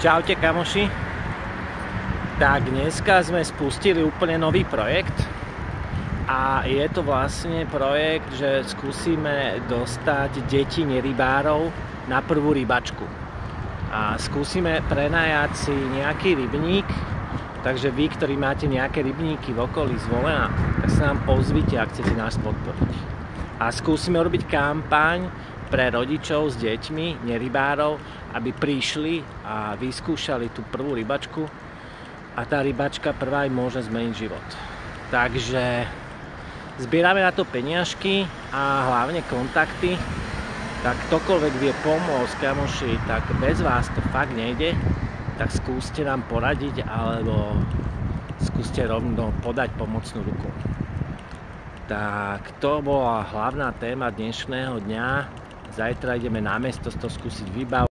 Čaute kamoši. Tak dneska sme spustili úplne nový projekt a je to vlastne projekt, že skúsime dostať deti nerybárov na prvú rybačku. A skúsime prenajať si nejaký rybník, takže vy, ktorí máte nejaké rybníky v okolí Zvolena, tak sa nám ozvite, ak chcete nás podporiť. A skúsime robiť kampaň pre rodičov s deťmi, nerybárov, aby prišli a vyskúšali tú prvú rybačku a tá rybačka prvá im môže zmeniť život. Takže zbierame na to peniažky a hlavne kontakty, tak ktokoľvek vie pomôcť, kamoši, tak bez vás to fakt nejde, tak skúste nám poradiť alebo skúste rovno podať pomocnú ruku. Tak to bola hlavná téma dnešného dňa. Zajtra ideme na mesto to skúsiť vybaviť.